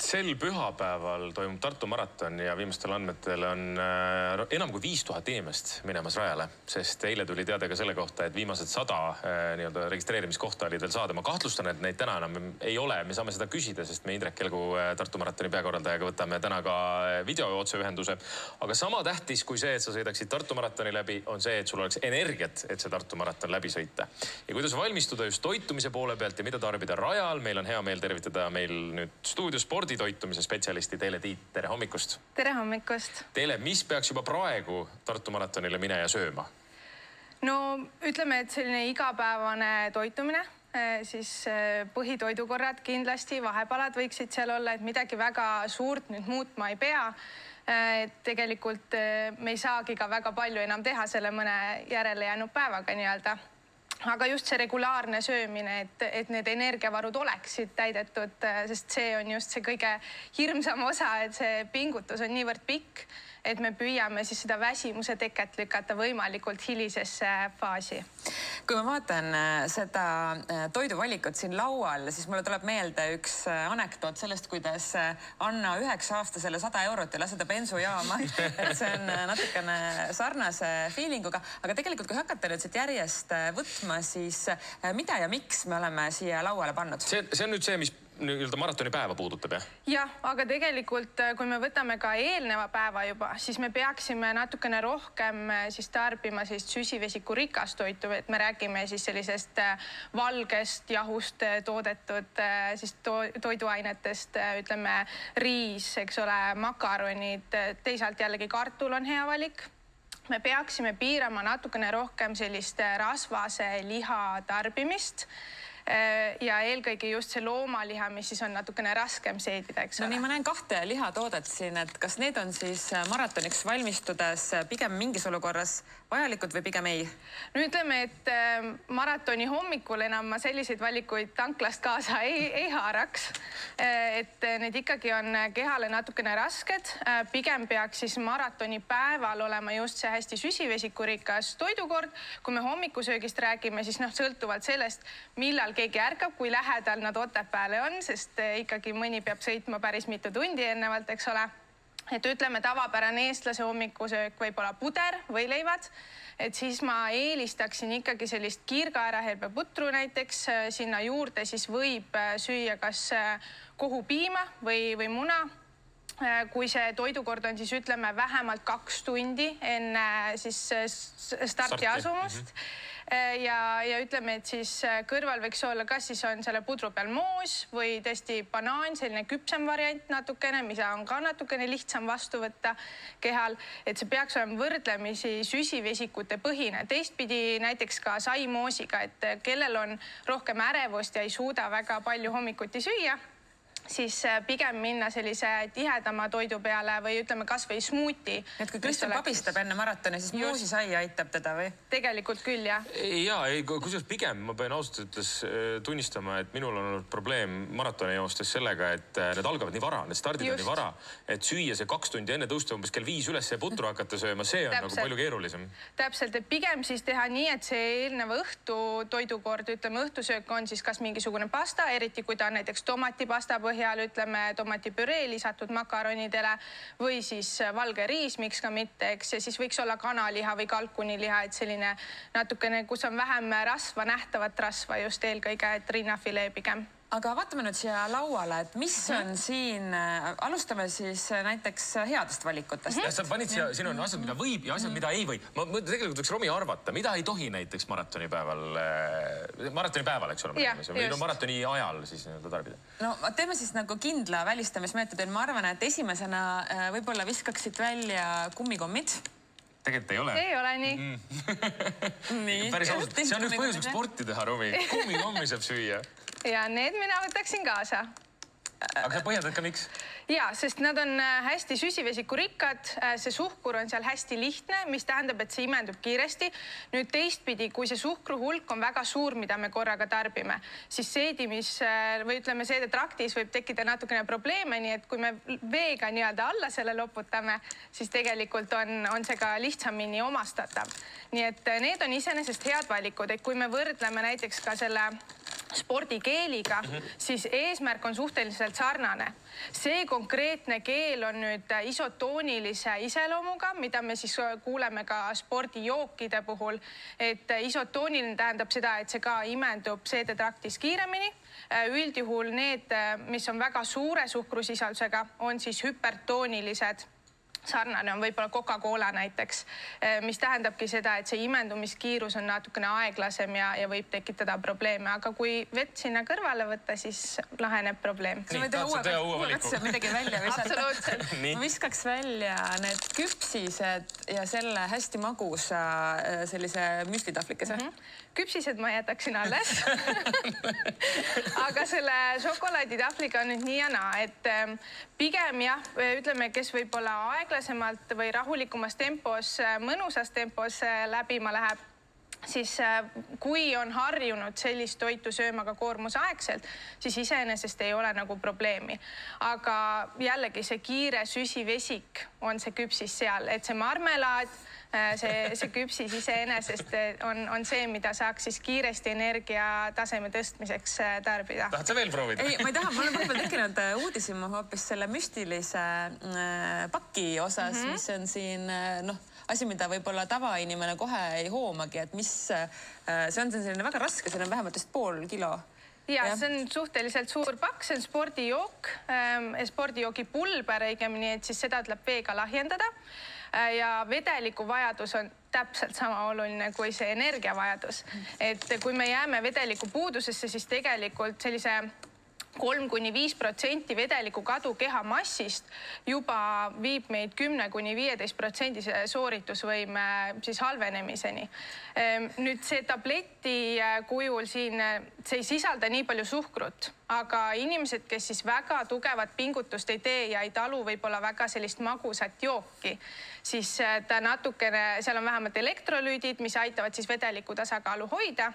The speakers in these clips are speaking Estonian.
sel pühapäeval toimub Tartu maraton ja viimastel andmetel on enam kui 5000 inimest minemas rajale, sest eile tuli teade ka selle kohta, et viimased 100 registreerimiskohta oli teil saada. Ma kahtlustan, et neid täna enam ei ole. Me saame seda küsida, sest me Indrek Kelgu Tartu maratoni peakorraldajaga võtame täna ka video otseühenduse. Aga sama tähtis kui see, et sa sõidaksid Tartu maratoni läbi, on see, et sul oleks energiat, et see Tartu maraton läbi sõita. Ja kuidas valmistuda just toitumise poole pealt ja mida tarbida rajal, meil on hea meel tervitada meil nüüd stuudios sporditoitumise spetsialisti Teele Tiit. Tere hommikust! Tere hommikust! Teele, mis peaks juba praegu Tartu maratonile mineja sööma? No ütleme, et selline igapäevane toitumine, siis põhitoidukorrad kindlasti, vahepalad võiksid seal olla, et midagi väga suurt nüüd muutma ei pea. Et tegelikult me ei saagi ka väga palju enam teha selle mõne järele jäänud päevaga nii-öelda. Aga just see regulaarne söömine, et need energiavarud oleksid täidetud, sest see on just see kõige hirmsam osa, et see pingutus on niivõrd pikk, et me püüame siis seda väsimuse teket lükata võimalikult hilisesse faasi. Kui ma vaatan seda toiduvalikut siin laual, siis mulle tuleb meelde üks anekdoot sellest, kuidas anna 9-aastasele 100 eurot ja laseda bensujaama. Et see on natukene sarnase feelinguga. Aga tegelikult, kui hakata nüüd siit järjest võtma, siis mida ja miks me oleme siia lauale pannud? See on nüüd see, mis maratoni päeva puudutab, jah? Jah, aga tegelikult, kui me võtame ka eelneva päeva juba, siis me peaksime natukene rohkem siis tarbima süsivesiku rikast toitu, et me räägime siis sellisest valgest jahust toodetud siis toiduainetest, ütleme riis, eks ole, makaronid, teisalt jällegi kartul on hea valik. Me peaksime piirama natukene rohkem sellist rasvase liha tarbimist ja eelkõige just see loomaliha, mis siis on natukene raskem seedida, eks ole. No nii, ma näen 2 lihatoodet siin, et kas need on siis maratoniks valmistudes pigem mingis olukorras vajalikud või pigem ei? No ütleme, et maratoni hommikul enam ma selliseid valikuid tanklast kaasa ei haaraks. Et need ikkagi on kehale natukene rasked. Pigem peaks siis maratoni päeval olema just see hästi süsivesikurikas toidukord. Kui me hommikusöögist räägime, siis sõltuvalt sellest, millal keegi ärkab, kui lähedal nad Otepääle on, sest ikkagi mõni peab sõitma päris mitu tundi ennevalt, eks ole. Et ütleme, tavapärane eestlase hommikusöök võib olla puder või leivad, et siis ma eelistaksin ikkagi sellist kiirkaerahelbeputru näiteks. Sinna juurde siis võib süüa kas kohupiima või muna. Kui see toidukord on siis ütleme vähemalt 2 tundi enne siis starti asumust. Ja ütleme, et siis kõrval võiks olla, kas siis on selle pudru peal moos või tõesti banaan, selline küpsem variant natukene, mida on ka natukene lihtsam vastu võtta kehal. Et see peaks olema võrdlemisi süsivesikute põhine. Teistpidi näiteks ka saimoosiga, et kellel on rohkem ärevust ja ei suuda väga palju hommikuti süüa, siis pigem minna sellise tihedama toidu peale või ütleme kas või smuuti. Et kui Kristjan pabistab enne maratoni, siis moosisai aitab teda või? Tegelikult küll, jah. Jaa, kusjuures pigem ma pean ausalt ütles tunnistama, et minul on olnud probleem maratoni joostes sellega, et need algavad nii vara, need stardid on nii vara, et süüa see 2 tundi enne tõusta umbes kell 5 üles ja putru hakata sööma, see on nagu palju keerulisem. Täpselt, et pigem siis teha nii, et see eelneva õhtu toidukord, ütleme õhtusöök on siis kas mingisugune pasta, eriti kui ta on näiteks tomatipasta põhjal, ütleme tomatipüree lisatud makaronidele või siis valge riis, miks ka mitte, eks, ja siis võiks olla kanaliha või kalkuniliha, et selline natukene, kus on vähem rasva, nähtavat rasva just eelkõige, et rinnafilee pigem. Aga vaatame nüüd siia lauale, et mis on siin, alustame siis näiteks headest valikutest. Sa panid siia, siin on asjad, mida võib ja asjad, mida ei või. Ma tegelikult võiks Romi arvata, mida ei tohi näiteks maratoni päeval, eks ole, või maratoni ajal siis tarbida. No teeme siis nagu kindla välistamismeetodil. Ma arvan, et esimesena võib-olla viskaksid välja kummikommid. Tegelikult ei ole. Ei ole nii. Päris ausalt, see on üks põhjus, miks sporti teha, Romi. Kummikommi saab süüa. Ja need mina võtaksin kaasa. Aga sa põhjendad ka miks? Jaa, sest nad on hästi süsivesikurikkad, see suhkur on seal hästi lihtne, mis tähendab, et see imendub kiiresti. Nüüd teistpidi, kui see suhkru hulk on väga suur, mida me korraga tarbime, siis seedimis või ütleme seedetraktis võib tekkida natukene probleeme, nii et kui me veega nii-öelda alla selle loputame, siis tegelikult on see ka lihtsamini omastatav. Nii et need on iseenesest head valikud, et kui me võrdleme näiteks ka selle spordikeeliga, siis eesmärk on suhteliselt sarnane. See konkreetne keel on nüüd isotoonilise iseloomuga, mida me siis kuuleme ka spordijookide puhul, et isotooniline tähendab seda, et see ka imendub seedetraktis kiiremini. Üldjuhul need, mis on väga suure suhkrusisaldusega, on siis hüpertoonilised. Sarnane on võib-olla Coca-Cola näiteks, mis tähendabki seda, et see imendumiskiirus on natukene aeglasem ja võib tekitada probleeme, aga kui vett sinna kõrvale võtta, siis laheneb probleem. Sa võid uue katse midagi välja visata. Absoluutselt. Ma viskaks välja need küpsised ja selle hästi magusa sellise müslitahvlikese. Küpsised ma jätaksin alles. Aga selle šokolaaditahvliga on nüüd nii ja naa, et pigem jah, ütleme, kes võib-olla aeglasemalt või rahulikumas tempos, mõnusas tempos läbima läheb, siis kui on harjunud sellist toitu sööma ka koormusaegselt, siis iseenesest ei ole nagu probleemi. Aga jällegi see kiire süsivesik on see küpsis seal, et see marmelaad, see küpsis iseenesest on see, mida saaks siis kiiresti energiataseme tõstmiseks tarbida. Tahad sa veel proovida? Ei, ma ei taha, mul on vahepeal tekkinud uudisima hoopis selle müstilise paki osas, mis on siin, asi, mida võib-olla tavainimene kohe ei hoomagi, et mis, see on selline väga raske, see on vähemalt vist pool kilo. Ja see on suhteliselt suur pakk, see on spordijook, spordijoogi pulber õigemini, et siis seda tuleb veega lahjendada. Ja vedeliku vajadus on täpselt sama oluline kui see energiavajadus. Et kui me jääme vedeliku puudusesse, siis tegelikult sellise 3–5% vedeliku kadu keha massist juba viib meid 10–15% sooritusvõime siis halvenemiseni. Nüüd see tableti kujul siin, see ei sisalda nii palju suhkrut, aga inimesed, kes siis väga tugevat pingutust ei tee ja ei talu võib-olla väga sellist magusat jooki, siis ta natukene, seal on vähemalt elektrolüüdid, mis aitavad siis vedeliku tasakaalu hoida.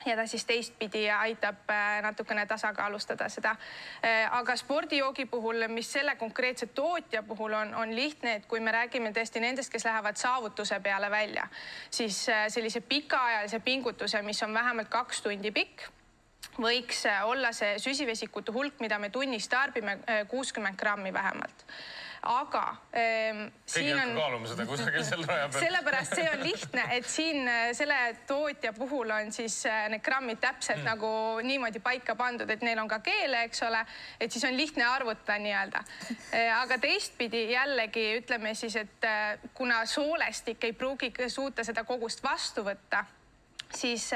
Ja ta siis teistpidi aitab natukene tasakaalustada seda. Aga spordijoogi puhul, mis selle konkreetse tootja puhul on lihtne, et kui me räägime tõesti nendest, kes lähevad saavutuse peale välja, siis sellise pikaajalise pingutuse, mis on vähemalt 2 tundi pikk, võiks olla see süsivesikute hulk, mida me tunnis tarbime 60 grammi vähemalt. Aga siin on... kaaluma seda kusagil seal raja peal. Sellepärast see on lihtne, et siin selle tootja puhul on siis need grammid täpselt nagu niimoodi paika pandud, et neil on ka keele, eks ole, et siis on lihtne arvuta nii-öelda. Aga teistpidi jällegi ütleme siis, et kuna soolestik ei pruugi suuta seda kogust vastu võtta, siis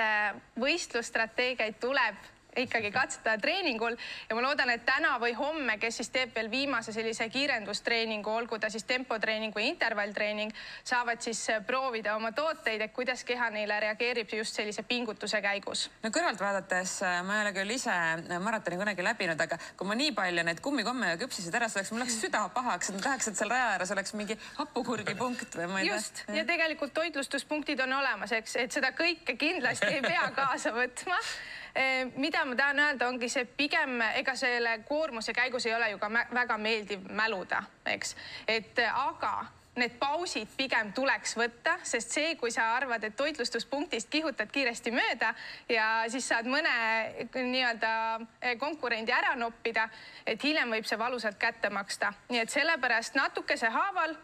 võistlusstrateegiaid tuleb ikkagi katsetada treeningul ja ma loodan, et täna või homme, kes siis teeb veel viimase sellise kiirendustreeningu, olgu ta siis tempotreening või intervalltreening, saavad siis proovida oma tooteid, et kuidas keha neile reageerib just sellise pingutuse käigus. No kõrvalt vaadates, ma ei ole küll ise maratoni kunagi läbinud, aga kui ma nii palju neid kummikomme ja küpsisid ära oleks, mul oleks süda pahaks, et ma tahaks, et seal raja ääres oleks mingi hapukurgipunkt või ma ei tea. Just, ja tegelikult toitlustuspunktid on olemas, eks, et seda kõike kindlasti ei pea kaasa võtma. Mida ma tahan öelda, ongi see pigem, ega selle koormuse käigus ei ole ju ka väga meeldiv mäluda, eks. Aga need pausid pigem tuleks võtta, sest see, kui sa arvad, et toitlustuspunktist kihutad kiiresti mööda ja siis saad mõne nii-öelda konkurendi ära noppida, et hiljem võib see valusalt kätte maksta. Nii et sellepärast natukese haaval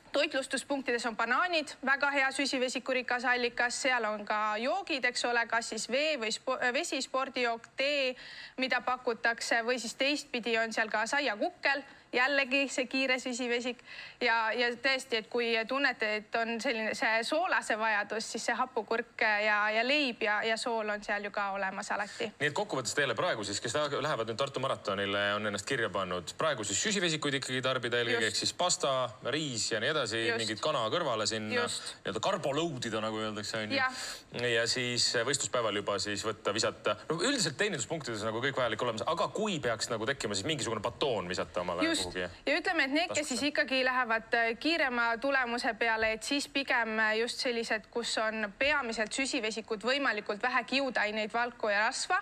toitlustuspunktides on banaanid, väga hea süsivesikurikas allikas, seal on ka joogid, eks ole, kas siis vee või vesi, spordijook, tee, mida pakutakse, või siis teistpidi on seal ka saiakukkel, jällegi see kiire süsivesik ja tõesti, et kui tunnete, et on selline see soolase vajadus, siis see hapukurk ja leib ja sool on seal ju ka olemas alati. Nii et kokkuvõttes teile praegu siis, kes lähevad nüüd Tartu maratonile, on ennast kirja pannud praegu siis süsivesikuid ikkagi tarbida eelkõige, ehk siis pasta, riis ja nii edasi, mingid kana kõrvale sinna, nii-öelda karbolõudida, nagu öeldakse. Ja siis võistluspäeval juba siis võtta, visata. Üldiselt teeninduspunktides nagu kõik vajalik olemas, aga kui peaks nagu tekkima siis mingisugune batoon visata omale kuhugi. Ja ütleme, et need, kes siis ikkagi lähevad kiirema tulemuse peale, et siis pigem just sellised, kus on peamiselt süsivesikud võimalikult vähe kiudaineid, valku ja rasva,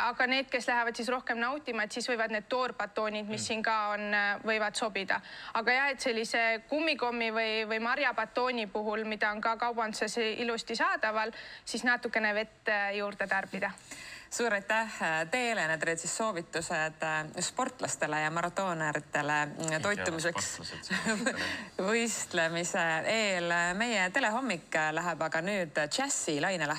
aga need, kes lähevad siis rohkem nautima, et siis võivad need toorbatoonid, mis siin ka on, võivad sobida. Aga jah, et sellise kummikommi või marjabatooni puhul, mida on ka kaubanduses ilusti saadaval, siis natukene vett juurde tarbida. suur aitäh teile, need olid siis soovitused sportlastele ja maratooneritele toitumiseks võistlemise eel. Meie telehommik läheb aga nüüd džässi lainele.